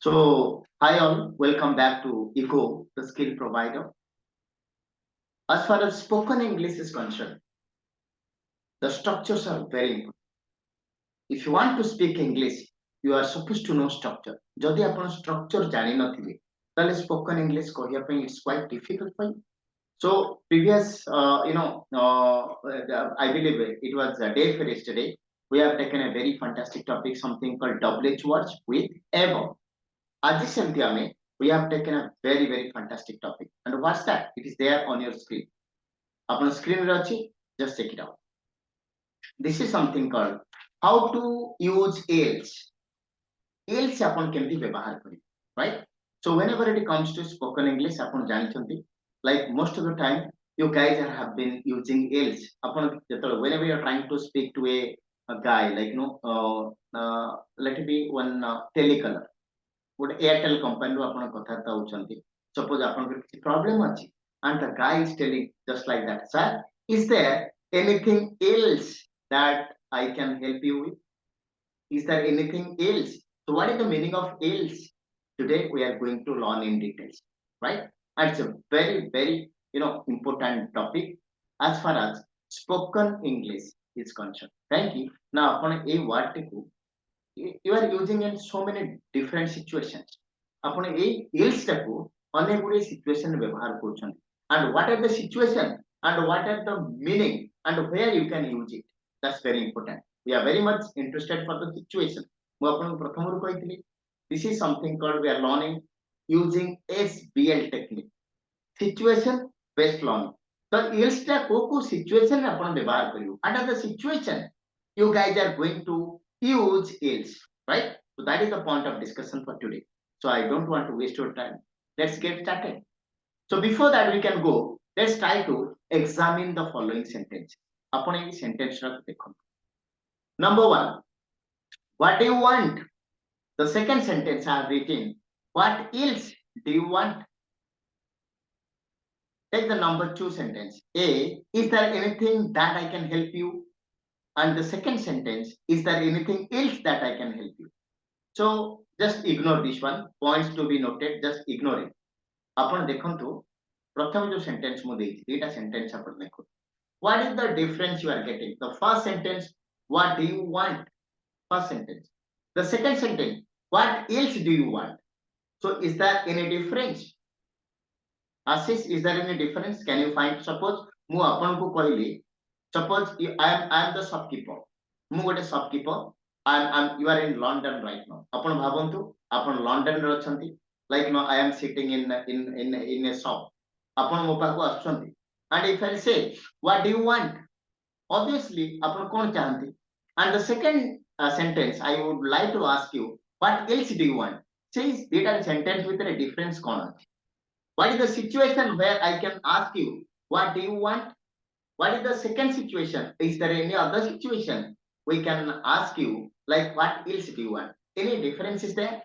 So, hi all, welcome back to Eco, the skill provider. As far as spoken English is concerned, the structures are very important. If you want to speak English, you are supposed to know structure. Jodi apna structure jani nathibe, tale spoken English kohiya pai it's quite difficult for you. So previous, I believe it was a day for yesterday. We have taken a very fantastic topic, something called WH words with ever. Aji Sentyame, we have taken a very fantastic topic. And what's that? It is there on your screen. Upon screen rachi, just check it out. This is something called how to use else. Else upon kemti ବ୍ୟବହାର କରିବେ, right? So whenever it comes to spoken English, upon ଜାଣିଛନ୍ତି, like most of the time, you guys have been using else. Upon whenever you are trying to speak to a guy, like let it be one telecaller. ଗୋଟେ Airtel କମ୍ପାନୀରୁ ଆପଣ କଥାବାର୍ତ୍ତା ହଉଛନ୍ତି suppose ଆପଣଙ୍କର କିଛି problem ଅଛି and the guy is telling just like that, sir, is there anything else that I can help you with? Is there anything else? So what is the meaning of else? Today we are going to learn in details, right? And it's a very important topic as far as spoken English is concerned. Thank you. Now upon a word you are using in so many different situations. ଆପଣ ଏଇ ills ଟାକୁ ଅନେକ ଗୁଡ଼ିଏ situation ରେ ବ୍ୟବହାର କରୁଛନ୍ତି. And what are the situation and what are the meaning and where you can use it? That's very important. We are very much interested for the situation. ମୁଁ ଆପଣଙ୍କୁ ପ୍ରଥମରୁ କହିଥିଲି, this is something called we are learning using SBL technique, situation based learning. ତ ills ଟା କୋଉ situation ରେ ଆପଣ ବ୍ୟବହାର କରିବୁ, and the situation you guys are going to use else, right? So that is the point of discussion for today. So I don't want to waste your time. Let's get started. So before that we can go, let's try to examine the following sentence. Upon any sentence number one, what do you want? The second sentence I have written, what else do you want? Take the number two sentence. A, is there anything that I can help you? And the second sentence, is there anything else that I can help you? So just ignore this one. Points to be noted, just ignore it. Upon dekhantu, pratham jo sentence mu deiti, eta sentence upon dekho. What is the difference you are getting? The first sentence, what do you want? First sentence. The second sentence, what else do you want? So is there any difference? Ashish, is there any difference? Can you find? Suppose mu apan ko kahili, suppose I am the shopkeeper. ମୁଁ ଗୋଟେ shopkeeper. You are in London right now. ଆପଣ ଭାବନ୍ତୁ ଆପଣ London ରେ ଅଛନ୍ତି, like no I am sitting in a shop. ଆପଣ ମୋ ପାଖକୁ ଆସୁଛନ୍ତି, and if I say what do you want, obviously ଆପଣ କଣ ଚାହାନ୍ତି? And the second sentence I would like to ask you, what else do you want? Says that sentence with a difference କଣ ଅଛି? What is the situation where I can ask you what do you want? What is the second situation? Is there any other situation we can ask you like what else do you want? Any difference is there?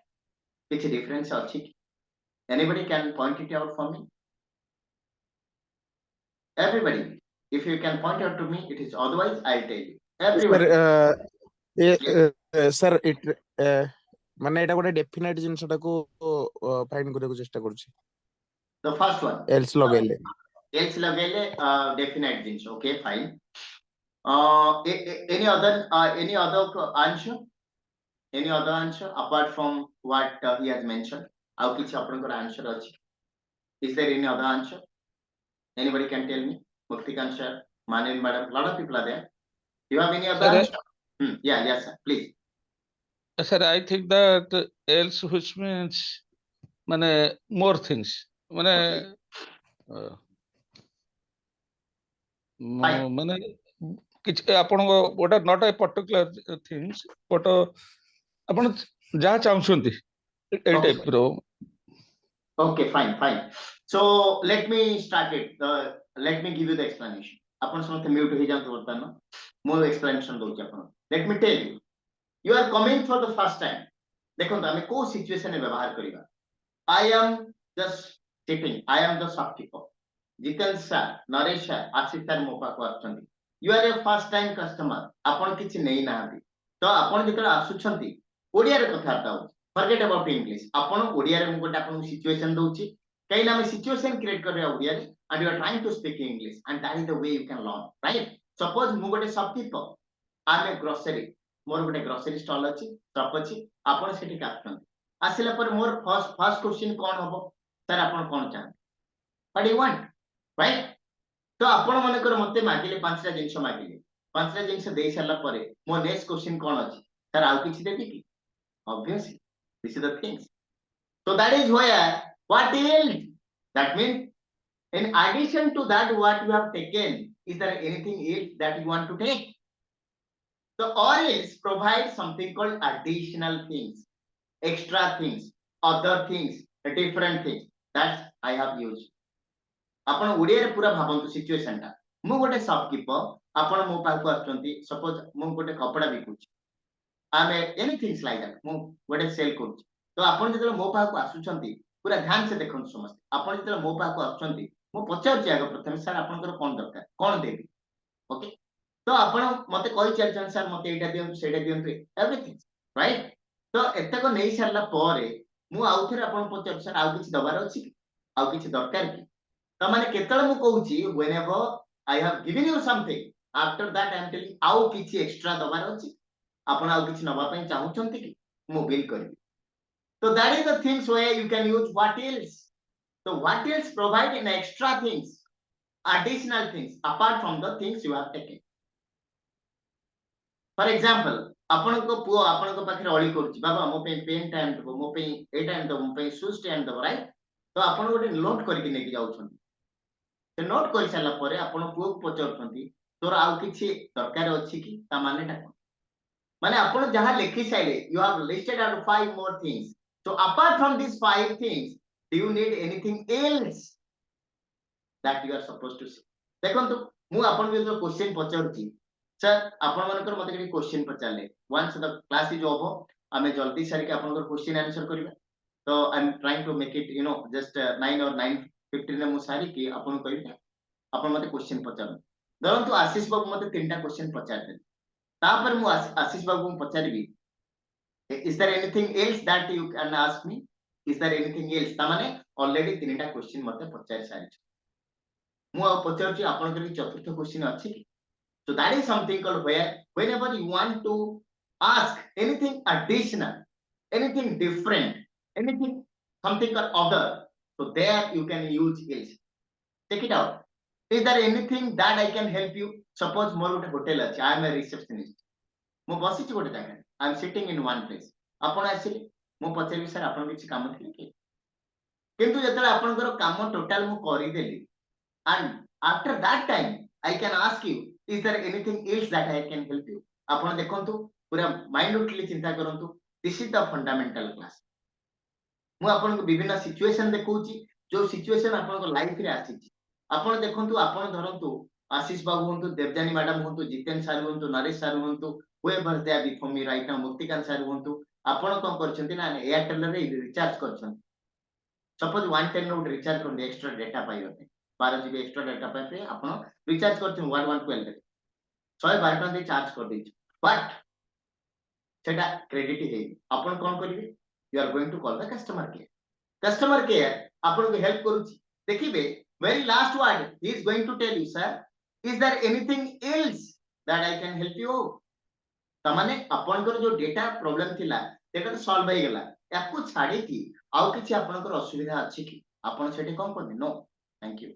Which difference or chick? Anybody can point it out for me? Everybody, if you can point out to me, it is, otherwise I'll tell you. Everybody. Sir, it ମାନେ ଏଟା ଗୋଟେ ଡେଫିନାଇଟ ଜିନିଷଟାକୁ find କରିବାକୁ ଚେଷ୍ଟା କରୁଛି. The first one, else ଲଗେଇଲେ definite ଜିନିଷ. Okay, fine. Any other answer? Any other answer apart from what he has mentioned? How kichhi apanଙ୍କର answer ଅଛି? Is there any other answer? Anybody can tell me? Muktikan sir, Manin madam, lot of people are there. Do you have any other answer? Yeah, yes sir, please. Sir, I think that else, which means mane more things, mane mane କିଛି ଆପଣଙ୍କ what are not a particular things, but ଆପଣ ଯାହା ଚାହୁଁଛନ୍ତି ଏଇ type ର. Okay, fine. So let me start it. Let me give you the explanation. ଆପଣ ସମସ୍ତେ mute ହେଇଯାନ୍ତୁ ବର୍ତ୍ତମାନ, ମୁଁ explanation ଦଉଛି ଆପଣ. Let me tell you. You are coming for the first time. ଦେଖନ୍ତୁ ଆମେ କୋଉ situation ରେ ବ୍ୟବହାର କରିବା. I am just sitting. I am the shopkeeper. Jitan sir, Naresh sir, Ashish sir ମୋ ପାଖକୁ ଆସୁଛନ୍ତି. You are a first time customer. ଆପଣ କିଛି ନେଇ ନାହାନ୍ତି, ତ ଆପଣ ଯେତେବେଳେ ଆସୁଛନ୍ତି ଓଡ଼ିଆରେ କଥାବାର୍ତ୍ତା ହଉଛି. forget about English. आपण ओडिया रे गोटे आपन सिचुएशन दउची कहीं ना सिचुएशन क्रिएट कर ओडिया रे and you are trying to speak English and that is the way you can learn, right? Suppose मु गोटे शॉपकीपर, आमे ग्रोसरी, मोर गोटे ग्रोसरी स्टॉल अछि, शॉप अछि, आपण सेठी आछन आसिला पर मोर फर्स्ट क्वेश्चन कोन हबो सर आपण कोन चाहन, व्हाट यू वांट, राइट? तो आपण माने कर मते मागिले पांचटा जिंस मागिले, पांचटा जिंस देई सारला परे मो नेक्स्ट क्वेश्चन कोन अछि, सर आउ किछि देबी की? Obviously, this is the things. So that is where what else? That means in addition to that what you have taken, is there anything else that you want to take? So or else provide something called additional things, extra things, other things, different things. That's I have used. आपण ओडिया रे पूरा भाबंतु situation टा मु गोटे shopkeeper आपण मो पाखु आछंती suppose मु गोटे कपड़ा बिकुची आमे एनीथिंग्स लाइक दैट मु गोटे सेल करूची तो आपण जेतले मो पाखु आसुचंती पूरा ध्यान से देखन समस्त आपण जेतले मो पाखु आछंती मु पचारची आगे प्रथम सर आपनकर कोन दरकार कोन देबी ओके तो आपण मते कहि चलछन सर मते एटा दियंतु सेटा दियंतु एवरीथिंग राइट तो एते को नै सरला परे मु आउथरे आपण पचार सर आउ किछि दबार अछि आउ किछि दरकार की त माने केतळ मु कहूची whenever I have given you something after that I am telling आउ किछि एक्स्ट्रा दबार अछि आपण आउ किछि नबा पई चाहुचंती की मु बिल करबी so that is the things where you can use what else so what else provide an extra things additional things apart from the things you have taken for example आपण को पुओ आपण को पाखरे अळी करूची बाबा मो पे पेन टाइम दबो मो पे ए टाइम दबो मो पे शूज टाइम दबो राइट तो आपण गोटे नोट करके नेकी जाउछन से नोट कर सारा पर आपण पुओ पचारछंती तोर आउ किछि दरकार अछि की ता मानेटा कोन माने आपण जहां लिखि साइले you have listed out 5 more things so apart from these 5 things do you need anything else that you are supposed to say देखंतु मु आपण के जो क्वेश्चन पचारुची सर आपण मानकर मते के question पचारले once the class is over आमे जल्दी सारी के आपण क्वेश्चन आंसर करबा तो I am trying to make it just 9 or 9:15 ने मु सारी के आपण कहिबा आपण मते क्वेश्चन पचार धरंतु आशीष बाबू मते तीनटा क्वेश्चन पचारले तापर मु आशीष बाबू पचारबी is there anything else that you can ask me is there anything else ता माने ऑलरेडी तीनटा क्वेश्चन मते पचार सारी मु आ पचारची आपण के चतुर्थ क्वेश्चन अछि की so that is something called where whenever you want to ask anything additional anything different anything something or other so there you can use else check it out is there anything that I can help you suppose मोर गोटे hotel अछि I am a receptionist मो बसिची गोटे जगह I am sitting in one place आपण आसिले मो पचारबी sir आपण किछि काम थिले कि किंतु जेतले आपनकर काम टोटल मु करि देली and after that time I can ask you is there anything else that I can help you आपण देखंतु पूरा माइंडली चिंता करंतु this is the fundamental class मु आपण को विभिन्न सिचुएशन देखौची जो सिचुएशन आपण को लाइफ रे आसीची आपण देखंतु आपण धरंतु आशीष बाबू हंतु देवजानी मैडम हंतु जितेन सर हंतु नरेश सर हंतु whoever they are before me right now Muktikant sir हंतु आपण कोन करछंती ना एयरटेल रे रिचार्ज करछन सपोज 110 रो रिचार्ज करन एक्स्ट्रा डाटा पाइबा पे 12 जीबी एक्स्ट्रा डाटा पाइ पे आपण रिचार्ज करछन 1112 रे 112 टका दे चार्ज कर दै बट सेटा क्रेडिट हे आपण कोन करिवे you are going to call the customer care आपण को हेल्प करूची देखिबे very last word he is going to tell you sir is there anything else that I can help you तमाने आपनकर जो डेटा प्रॉब्लम थिला सेटा तो सॉल्व हो गेला याकू छाडी की आउ किछि आपनकर असुविधा अछि की आपण सेठी कोन कोन नो थैंक यू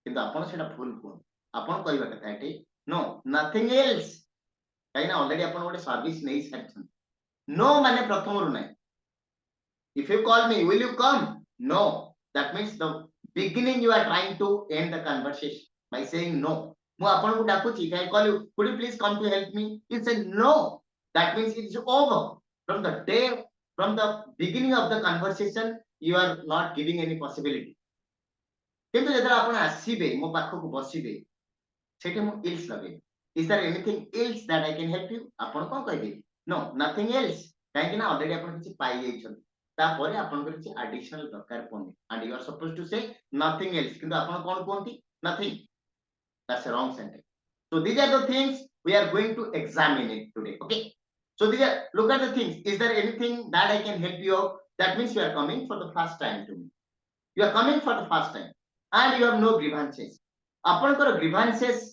किंतु आपण सेटा फुल कोन आपण कहबा कथा एठी नो नथिंग एल्स काइना ऑलरेडी आपण गोटे सर्विस नै सारछन नो माने प्रथम रु नै if you call me will you come no that means the beginning you are trying to end the conversation by saying no mu apan ku dakuchi if I call you could you please come to help me you say no that means it is over from the day from the beginning of the conversation you are not giving any possibility kintu jedra apan asibe mo pakho ku basibe sete mo else lage is there anything else that I can help you apan kon kahibe no nothing else kahi na already apan kichi pai jaichon तापरे आपण किछि additional दरकार पनी and you are supposed to say nothing else किंतु आपण कोन कोंती nothing that's a wrong sentence so these are the things we are going to examine it today okay So look at the things. Is there anything that I can help you out? That means you are coming for the first time to me. You are coming for the first time and you have no grievances. आपनकर grievances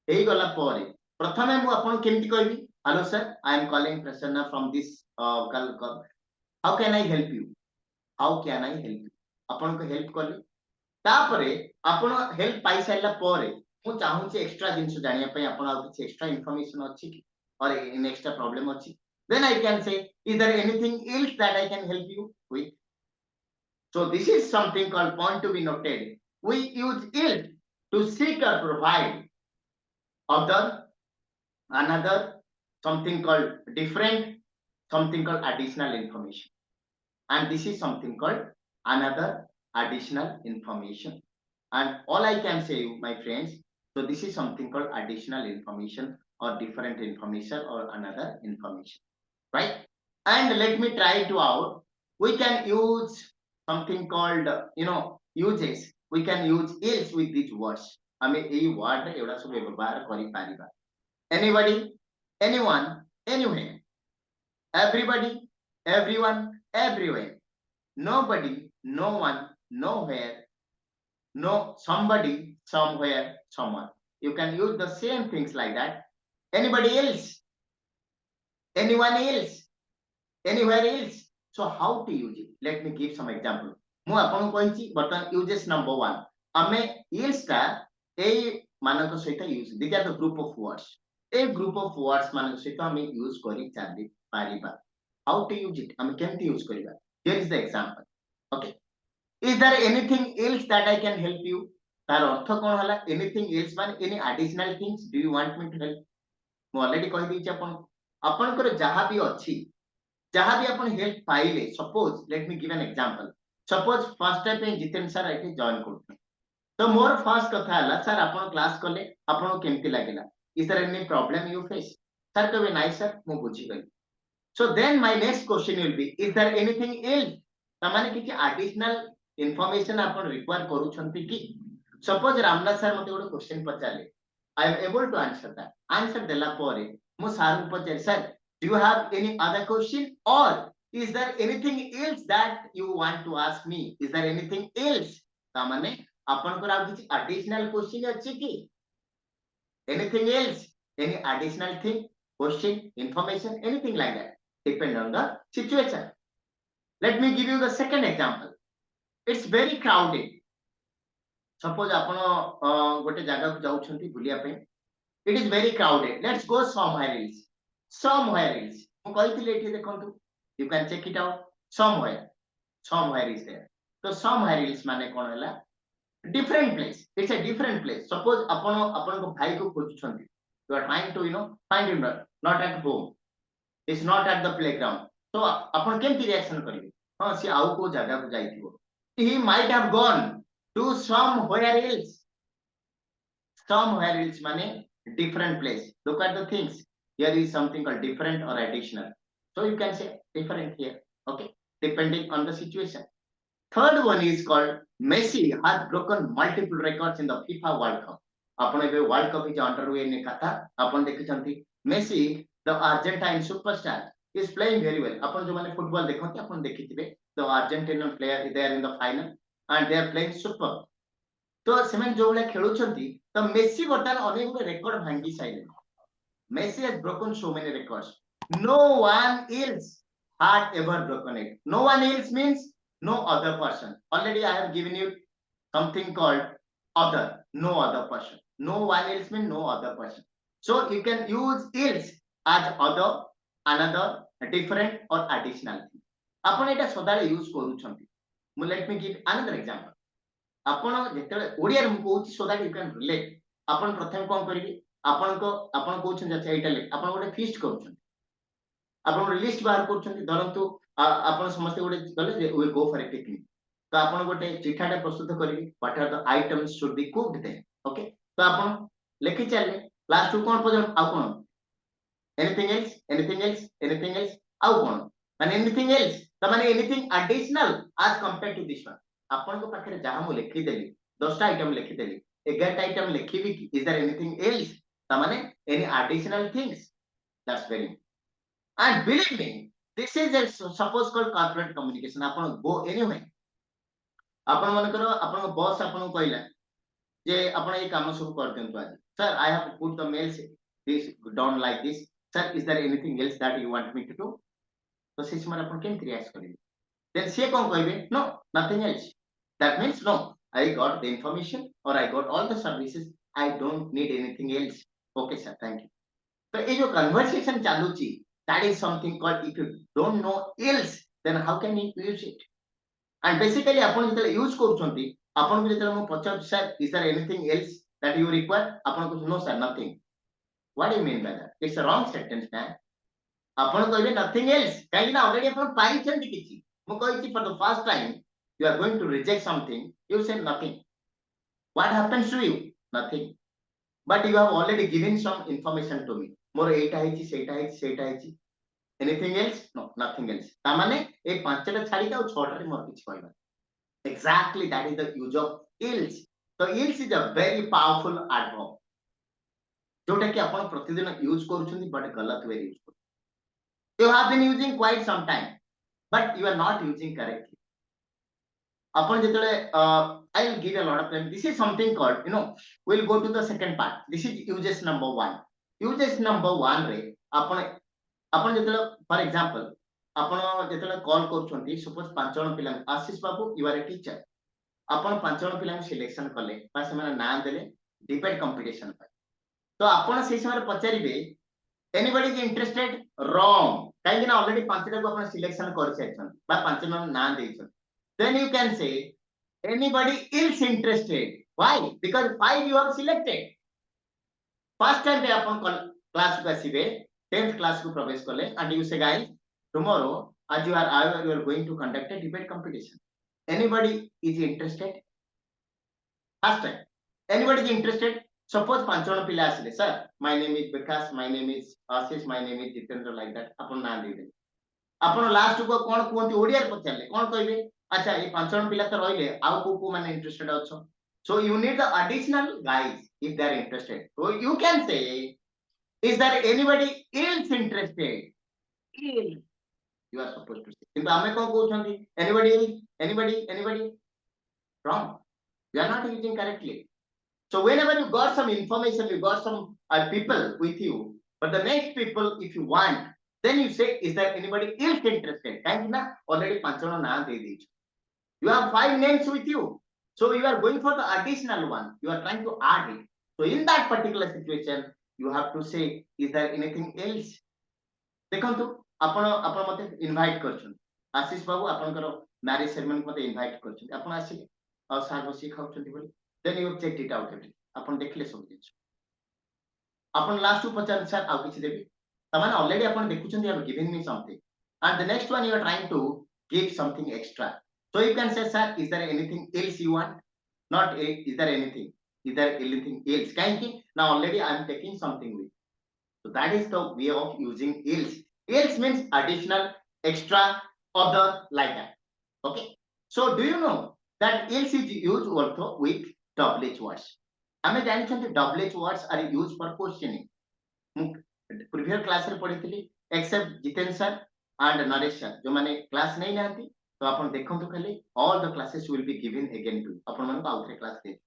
हेई गला परे प्रथमे मु आपन केमति कहबी hello sir I am calling Prasanna from this how can I help you how can I help you आपन को help करली तापरे आपन हेल्प पाई साइला परे मु चाहू छी एक्स्ट्रा जिंस जानिया पय आपन आ किछ एक्स्ट्रा इंफॉर्मेशन अछि कि और इन एक्स्ट्रा प्रॉब्लम अछि then I can say is there anything else that I can help you with So this is something called point to be noted. We use it to seek or provide other, another, something called different, something called additional information. And this is something called another additional information. And all I can say you, my friends, so this is something called additional information or different information or another information, right? And let me try to out. We can use something called uses. We can use else with these words. हमें यही word रे एवढा सब व्यवहार करि Paribas. Anybody, anyone, anywhere, everybody, everyone, everywhere, nobody, no one, nowhere, no somebody, somewhere, someone. You can use the same things like that. Anybody else, anyone else, anywhere else. So how to use it? Let me give some example. मु आपन कोइछि button uses number 1 आमे else ता ए मानक सहित use this are the group of words a group of words मानक सहित आमे यूज करि चाली पारिबा हाउ टू यूज इट आमे केमति यूज करिबा here is the example okay is there anything else that I can help you तार अर्थ कोन हला एनीथिंग एल्स मान any additional things do you want me to help मु ऑलरेडी कहि दी छी आपन कर जहां भी अछि जहां भी अपन हेल्प पाइले suppose let me give an example suppose first time पे जितेन सर आके जॉइन करते तो मोर फर्स्ट कथा हला सर अपन क्लास करले अपन केमति लागिला is there any problem you face sir कबे नाइ सर मु बुझी गई so then my next question will be is there anything else त माने कि एडिशनल इंफॉर्मेशन अपन रिक्वायर करू छंती कि सपोज रामनाथ सर मते गोटे क्वेश्चन पचाले I am able to answer देला परे मु सर को पचारे sir do you have any other question or is there anything else that you want to ask me is there anything else ta mane apan ko kiछि additional question अछि कि anything else any additional thing question information anything like that depend on the situation let me give you the second example it's very crowded suppose apan gote jaga ku जाउछंती बुलिया पे it is very crowded let's go somewhere else ମୁଁ କହିଥିଲି ଏଠି ଦେଖନ୍ତୁ you can check it out somewhere is there तो somewhere else माने कोन होला different place it's a different place suppose अपन को भाई को खोजुछंती you are trying to find him not at home it's not at the playground तो अपन केमति reaction करिवे हां से आउ को जगह को जाइथिबो he might have gone to somewhere else माने different place look at the things here is something called different or additional so you can say different here okay depending on the situation third one is called Messi has broken multiple records in the FIFA World Cup आपण एबे world cup जे underway ने कथा आपण देखिसंती Messi the Argentine superstar is playing very well आपण जो माने football देखंती आपण देखिथिबे the Argentinian player they are in the final and they are playing super तो सेमन जो वाला खेलुछंती तो मेसी बर्तन अनेक रेकॉर्ड भांगी साइले Messi has broken so many records. No one else had ever broken it. No one else means no other person. Already I have given you something called other, no other person. No one else means no other person. So you can use else as other, another, different or additional. आपण एटा सदाळे use करू छंती. Let me give another example. आपण जेतेले ओडिया रे कहूची सदाळे you can relate. आपण प्रथम कोन करिवे आपण कहउछन जे एटा ले आपण गोटे फीस्ट करूछन आपण लिस्ट बाहर करूछन धरंतु आपण समस्त गोटे गले जे we go for a picnic तो आपण गोटे चिठाटा प्रस्तुत करिवे what are the items should be cooked there okay तो आपण लेखि चलले लास्ट टू कोन पजन आ कोन anything else आ कोन माने एनीथिंग एल्स त माने anything additional as compared to this one आपण को पाखरे जहां मु लेखि देली 10 टा आइटम लेखि देली 11 टा आइटम लेखिबी कि इज देयर एनीथिंग एल्स त माने any additional things that's very And believe me, this is a suppose called corporate communication. Upon go anywhere. Upon manakaro, upon boss upon koila. Je upon a काम शुरू कर दें तो आज. Sir, I have put the mails this down like this. Sir, is there anything else that you want me to do? तो से समय अपन केम react करेंगे. Then से कौन कहेंगे? No, nothing else. That means no. I got the information or I got all the services. I don't need anything else. Okay, sir. Thank you. So ये जो conversation चालू ची, that is something called if you don't know else, then how can you use it? And basically आपण जेतले use करूछंती, आपण को जेतले मु पचार sir, is there anything else that you require? आपण को no sir, nothing. What do you mean by that? It's a wrong sentence, man. आपण कहले nothing else. काहे ना already आपण पाइछंती किछि. मु कहिछि for the first time you are going to reject something, you say nothing. What happens to you? Nothing. But you have already given some information to me. मोर एटा हेछि सेटा हेछि सेटा हेछि. Anything else? No, nothing else. ता माने ए पांचटा छाडी के 6टा रे मोर किछि कहबा. Exactly, that is the use of else. So else is a very powerful adverb. जोटा कि आपण प्रतिदिन यूज करूछंती बट गलत वे यूज करू. You have been using quite some time, but you are not using correctly. Upon I will give a lot of time. This is something called, we'll go to the second part. This is uses number 1. Uses number 1 रे आपण for example आपण जेतले call करूछंती suppose 5 जण पिला आशीष बाबू you are a teacher. आपण 5 जण पिला selection कले बा से माने नाम देले डिबेट कंपटीशन पर. तो आपण से समय पचारिबे anybody is interested? Wrong. काहे ना ऑलरेडी 5 टा को आपण सिलेक्शन कर साइछन बा 5 जण नाम देछन. Then you can say anybody else interested. Why? Because 5 you have selected. First time पे अपन class को आसीबे 10th class को प्रवेश कले and you say guys tomorrow as you are going to conduct a debate competition. Anybody is interested? First time. Anybody is interested? Suppose 5 जण पिला आसीले sir my name is Vikas, my name is Ashish, my name is Jitendra like that अपन नाम दे दे. अपन last को कोन कोंती ओडिया रे पछाले कोन कहबे अच्छा ये 5 जण पिला तो रहिले आउ को माने इंटरेस्टेड अछो. So you need the additional guys if they are interested. So you can say, is there anybody else interested? Else. You are supposed to say. Kintu ame kon kohunti anybody else? Anybody? Wrong. You are not using correctly. So whenever you got some information, you got some people with you, but the next people if you want, then you say, is there anybody else interested? Kahi na already 5 jana na de dechu. You have 5 names with you. So you are going for the additional one. You are trying to add it. So in that particular situation, you have to say, is there anything else? देखंतु आपण मते invite करछन. आशीष बाबू आपनकर marriage ceremony मते invite करछन. आपण आसी सार बसी खाउछन बोली. Then you check it out everything. आपण देखले सब किछ. आपण लास्ट पचार सर आउ किछ देबी. तमाने ऑलरेडी आपण देखुछन you have given me something. And the next one you are trying to give something extra. So you can say, sir, is there anything else you want? Not is there anything? Is there anything else? Kaiki now already I am taking something with. So that is the way of using else. Else means additional, extra, other, like that. Okay. So do you know that else is used also with WH words? I mean, WH words are used for questioning. Previous class रे पढ़ितली except Jiten sir and Naresh sir जो माने class नहीं नांती. तो आपण देखंतु खाली all the classes will be given again to आपण मन आउथरे क्लास दे.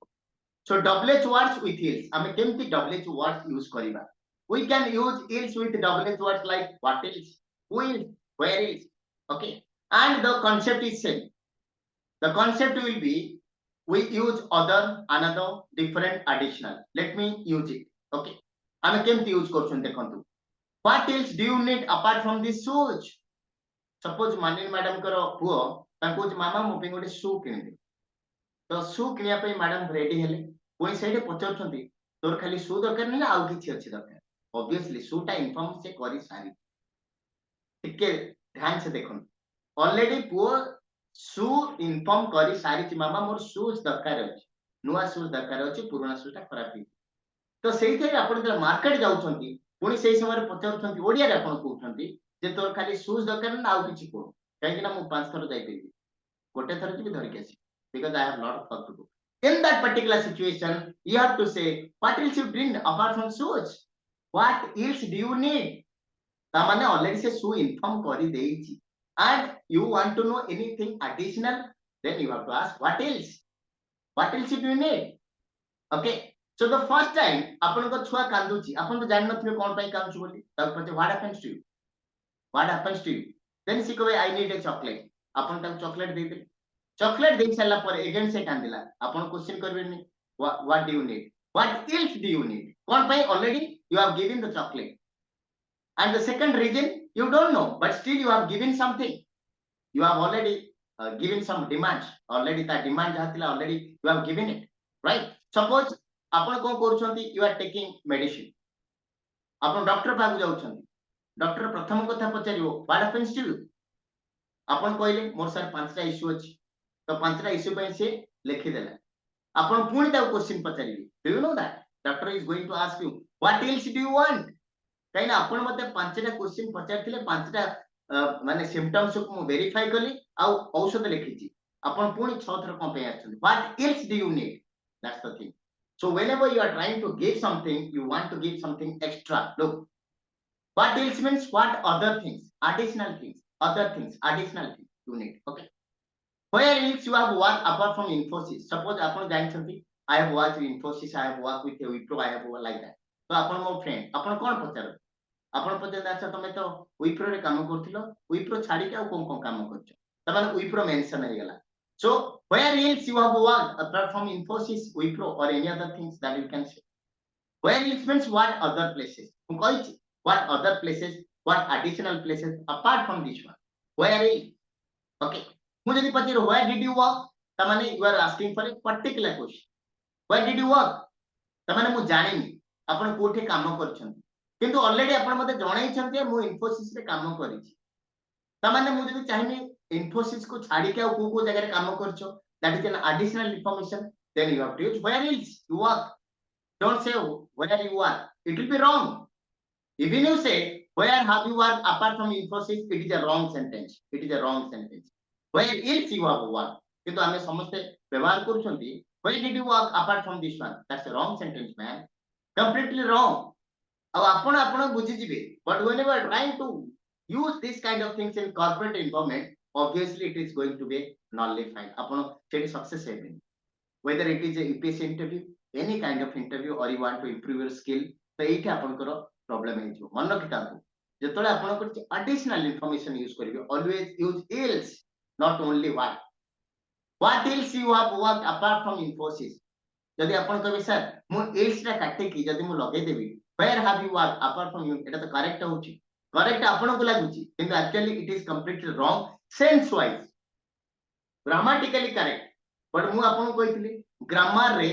So WH words with else आमे केमति WH words यूज करिबा. We can use else with WH words like what else, who else, where else. Okay, and the concept is same. The concept will be we use other, another, different, additional. Let me use it. Okay, आमे केमति use करछन देखंतु. What else do you need apart from this shoes? Suppose मानिन madam करो पुओ ताको मामा मो पे गोटे शू किनि दे. तो शू किनिया पे मैडम रेडी हेले कोई सेटे पचाउछंती तोर खाली शू दरकार नहीं आउ किछि अछि दरकार. Obviously शू टा इन्फॉर्म से करी सारी. टिके ध्यान से देखो ऑलरेडी पुओ शू इन्फॉर्म करी सारी मामा मोर शूज दरकार अछि. नुआ शूज दरकार अछि पुराना शूज टा खराब ही. तो सेही थे आपण जे मार्केट जाउछंती पुनी सेही समय पचाउछंती ओडिया रे आपण कहउछंती जे तोर खाली शूज दरकार ना आउ किछि को. काहे ना मु 5 थर जाई पेबी. गोटे थर कि धरि के आसी. Because I have lot of work to do. In that particular situation, you have to say, what else you bring apart from shoes? What else do you need? ता माने ऑलरेडी से सु इन्फॉर्म करी देइची and you want to know anything additional, then you have to ask what else do you need. Okay, so the first time आपन को छुआ कांदुची आपन तो जान नथिबे कोन पई कांदुची बोली तब पछे what happens to you then she कहे I need a chocolate आपन तक चॉकलेट दे दे चॉकलेट दे साला पर अगेन से कांदिला आपन क्वेश्चन करबेनी what do you need, what else do you need, कोन पई already you have given the chocolate. And the second reason you don't know but still you have given something, you have already given some demands, already that demand jahatila already you have given it, right? Suppose आपण कोन करूछंती you are taking medicine, आपण doctor पाकु जाउछंती, doctor प्रथम कथा पचारियो what happens to you, आपण कहले more sir पांचटा issue अछि तो पांचटा issue पय से लिखि देला आपण पुणी ता question पचारिबे do you know that doctor is going to ask you what else do you want, कहीं आपण मते पांचटा क्वेश्चन पचारथिले पांचटा माने सिम्पटम्स को वेरीफाई करली आ औषध लिखिची आपण पुणी 6 थर कोन पे आछन what else do you need, that's the thing. So whenever you are trying to give something you want to give something extra. Look, what else means what other things, additional things, other things, additional things you need. Okay, where else you have worked apart from Infosys, suppose आपण जानछंती I have worked with Infosys, I have worked with Wipro, I have worked like that. तो आपण मो friend आपण कोन पचार आपण पचार अच्छा तमे तो विप्रो रे काम करथिलो विप्रो छाडी के आ कोन कोन काम करछ त माने विप्रो मेंशन हे गेला. So where else you have worked apart from Infosys, Wipro or any other things that you can say. Where else means what other places, હું કહી છે what other places, what additional places apart from this one, where else. Okay, હું જદી પચારો where did you work त माने you are asking for a particular question, where did you work त माने मु जानिनी आपण कोठे काम करछन किंतु ऑलरेडी आपण मते जणाई छन्ते मु इन्फोसिस रे काम करिछि त माने मु जदी चाहिनी इन्फोसिस को छाडी के को जगह रे काम करछो that is an additional information, then you have to use where else you work. Don't say where you work, it will be wrong. Even you say where have you worked apart from Infosys, it is a wrong sentence, it is a wrong sentence. Where else you have worked किंतु आमे समस्त व्यवहार करछंती where did you work apart from this one, that's a wrong sentence man, completely wrong. अब आपण आपण बुझी जिवे but whenever trying to use this kind of things in corporate environment obviously it is going to be nullified, आपण सेठी success हेबे whether it is a UPSC interview, any kind of interview or you want to improve your skill तो एठी आपण करो problem हे जो मन रखितांतु जेतोले आपण को additional information use करिवे always use else, not only what else you have worked apart from Infosys. जदि आपण कहबे सर मु else रा काटे की जदि मु लगे देबी where have you worked apart from you, एटा तो करेक्ट होची करेक्ट आपण को लागुची किंतु actually it is completely wrong sense wise, grammatically correct but मु आपण कहितली ग्रामर रे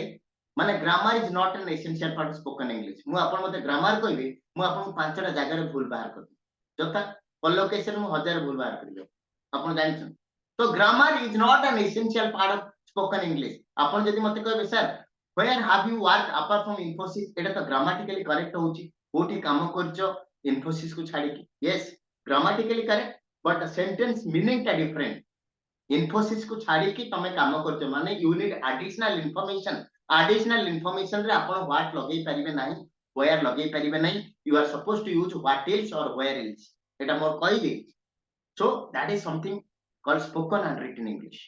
माने grammar is not an essential part of spoken English. मु आपण मते ग्रामर कहबे मु आपण पांचटा जगह रे भूल बाहर करबी जथा कोलोकेशन मु 1000 भूल बाहर करबे आपण जानिछन. तो grammar is not an essential part of spoken English. आपण जदि मते कहबे sir where have you worked apart from Infosys, एटा तो ग्रामेटिकली करेक्ट होची कोठी काम करछो Infosys को छाडी के yes grammatically correct but sentence meaning ता डिफरेंट. Infosys को छाडी के तमे काम करछो माने यू नीड additional information रे आपण व्हाट लगेई परिबे नाही where लगेई परिबे नाही, you are supposed to use what else or where else, एटा मोर कहि दे. So that is something called spoken and written English.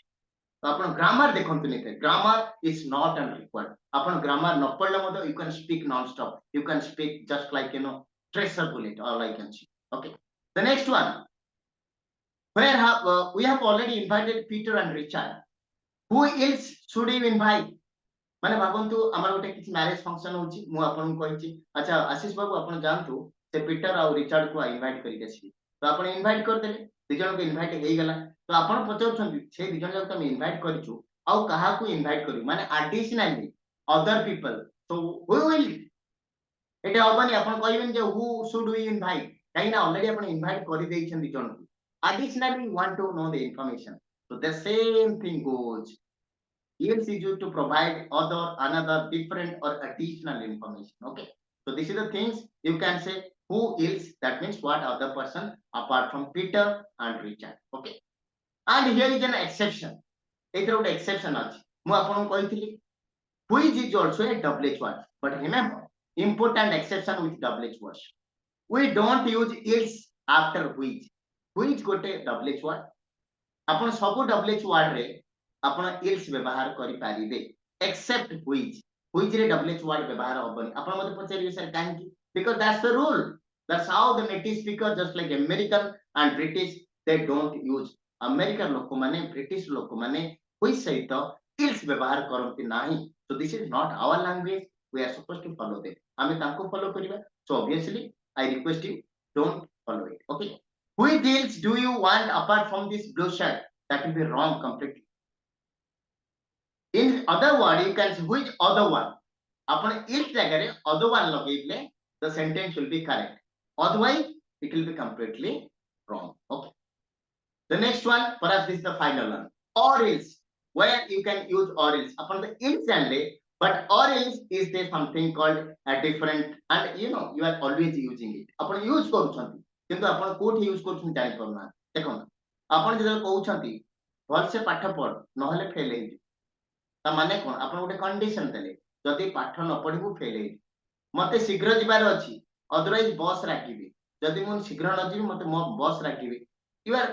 तो आपण ग्रामर देखंतु नै grammar is not an required. आपण ग्रामर न पढले मतो you can speak non stop, you can speak just like tracer bullet all I can see. Okay, the next one where have we have already invited Peter and Richard, who else should you invite. माने भाबंतु हमर गोटे किछ marriage function होची मु आपन को कहिची अच्छा आशीष बाबू आपन जानतु से पीटर और रिचर्ड को इनवाइट करि देछि तो आपन इनवाइट कर देले दिजन को इनवाइट हेई गेला तो आपन पचाउछन से दिजन जक हम इनवाइट करिछु आ कहा को इनवाइट करियो माने एडिशनली अदर पीपल तो हु विल एटा होबनी आपन कहिबेन जे हु शुड वी इनवाइट काई ना ऑलरेडी आपन इनवाइट करि देइछन दिजन को additionally want to know the information, so the same thing goes. Else is used to provide another different or additional information. Okay, so this is the things you can say who else, that means what other person apart from Peter and Richard. Okay, and here is an exception. Either one exception achi mu apanu kahithili which is also a double edged word, but remember important exception with double edged words. We don't use else after which. Which गोटे WH word. आपण सब WH word रे आपण else व्यवहार करि पारिबे except which. Which रे WH word व्यवहार होबनी. आपण मते पचारिबे सर काहेकि? Because that's the rule. That's how the native speaker, just like American and British, they don't use. American लोक माने, British लोक माने which सहित else व्यवहार करंती नाही. So this is not our language. We are supposed to follow them. आमे तांको follow करिबा. So obviously I request you, don't follow it. Okay. Which else do you want apart from this blue shirt? That will be wrong completely. In other word, you can say which other one. Upon each jagare other one logibile, the sentence will be correct. Otherwise, it will be completely wrong. Okay. The next one, perhaps this is the final one. Or else, where you can use or else. Upon the else only, but or else is there something called a different, and you know you are always using it. Upon use କରୁଛନ୍ତି କିନ୍ତୁ ଆପଣ କୋଉଠି use କରୁଛନ୍ତି ଜାଣି ପାରୁନାହାନ୍ତି ଦେଖନ୍ତୁ ଆପଣ ଯେତେବେଳେ କହୁଛନ୍ତି ଭଲସେ ପାଠ ପଢ ନହେଲେ ଫେଲ ହେଇଯିବ ତା ମାନେ କଣ ଆପଣ ଗୋଟେ କଣ୍ଡିସନ ଦେଲେ ଯଦି ପାଠ ନ ପଢିବୁ ଫେଲ ହେଇଯିବ ମତେ ଶୀଘ୍ର ଯିବାର ଅଛି ଅଦରୱାଇଜ ବସ୍ ରାଗିବି ଯଦି ମୁଁ ଶୀଘ୍ର ନ ଯିବି ମତେ ମୋ bus ରାଗିବି you are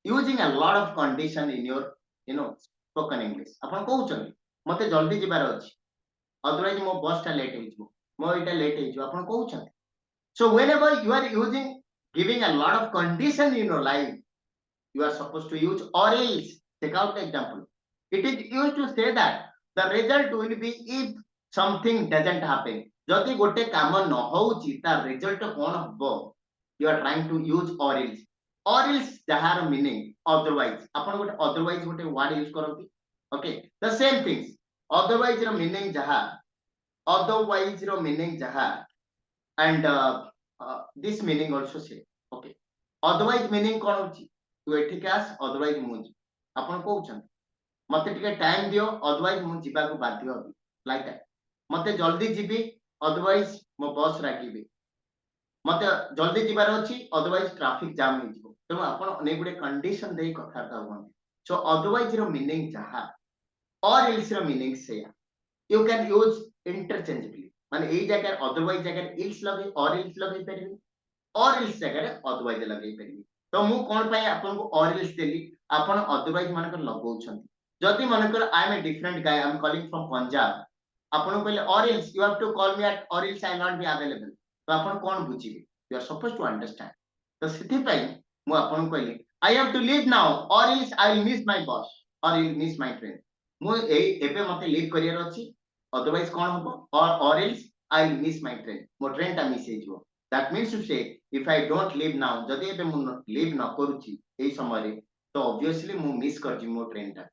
using a lot of condition in your spoken English ଆପଣ କହୁଛନ୍ତି ମତେ ଜଲ୍ଦି ଯିବାର ଅଛି ଅଦରୱାଇଜ ମୋ ବସ୍ ଟା ଲେଟ୍ ହେଇଯିବ ମୋ ଏଇଟା ଲେଟ୍ ହେଇଯିବ ଆପଣ କହୁଛନ୍ତି so whenever you are using giving a lot of condition in your life you are supposed to use or else. Take out the example. It is used to say that the result will be if something doesn't happen. যদি ଗୋଟେ କାମ ନ ହଉଛି ତା result କଣ ହବ you are trying to use or else. Or else ଯାହାର meaning otherwise. ଆପଣ ଗୋଟେ otherwise ଗୋଟେ word use କରନ୍ତି. Okay. The same things. Otherwise ର meaning ଯାହା otherwise ର meaning ଯାହା and this meaning also say. Okay. Otherwise meaning କଣ ହଉଛି तू एठिक आस अदरवाइज मु आपण कहउछन मते टिके टाइम दियो अदरवाइज मु जिबा को बाध्य होबी लाइक दैट मते जल्दी जिबी अदरवाइज मो बस राखिबी मते जल्दी जिबार अछि अदरवाइज ट्रैफिक जाम हो जिवो त आपण अनेक गुडे कंडीशन देई कथा कहउन सो अदरवाइज रो मीनिंग जहा और एल्स रो मीनिंग से यू कैन यूज इंटरचेंजेबली माने एई जगह अदरवाइज जगह एल्स लगे और एल्स लगे परबी और एल्स जगह अदरवाइज लगे परबी तो मु कोन पाए आपन को और एल्स देली आपन अदरवाइज मानकर लगाउछंती जति मानकर I am a different guy I am calling from Punjab आपन कहले or else you have to call me at or else I not be available तो आपन कोन बुझिबे you are supposed to understand तो सिथि पई मु आपन कहले I have to leave now or else I will miss my bus or will miss my train मु एबे मते लीव करियर अछि अदरवाइज कोन हबो और else I will miss my train मो ट्रेन ता miss हेजिवो that means to say if I don't leave now जदि एबे मु leave न करूची एई समय रे तो obviously मु मिस करजी मो ट्रेन ता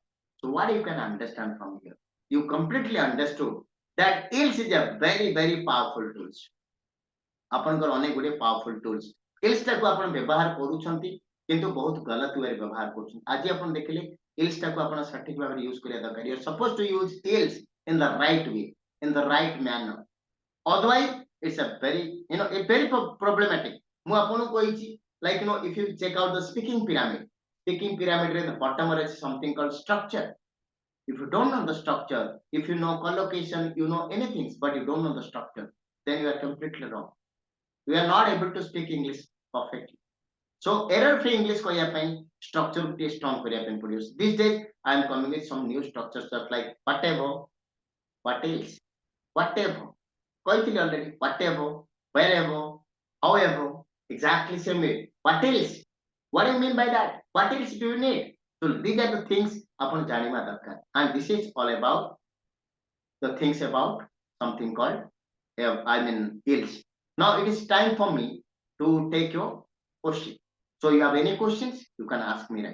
so what you can understand from here you completely understood that else is a very powerful tools आपनकर अनेक गुडे पावरफुल टूल्स else टा को आपण व्यवहार करूछंती किंतु बहुत गलत वे व्यवहार करूछन आज आपण देखले else टा को आपण सटीक भाबे यूज करिया दरकार you are supposed to use else in the right way in the right manner otherwise it's a very a very problematic mu apanu koichi like if you check out the speaking pyramid re the bottom there is something called structure if you don't know the structure if you know collocation you know anything but you don't know the structure then you are completely wrong you are not able to speak English perfectly so error free English koya pai structure te strong kariya pai podiyo these days I am coming with some new structures stuff like whatever what else whatever କହିଥିଲି already whatever wherever however exactly same way what else what do you mean by that what else do you need so these are the things आपण जानिबा दरकार and this is all about the things about something called I mean else now it is time for me to take your question so you have any questions you can ask me right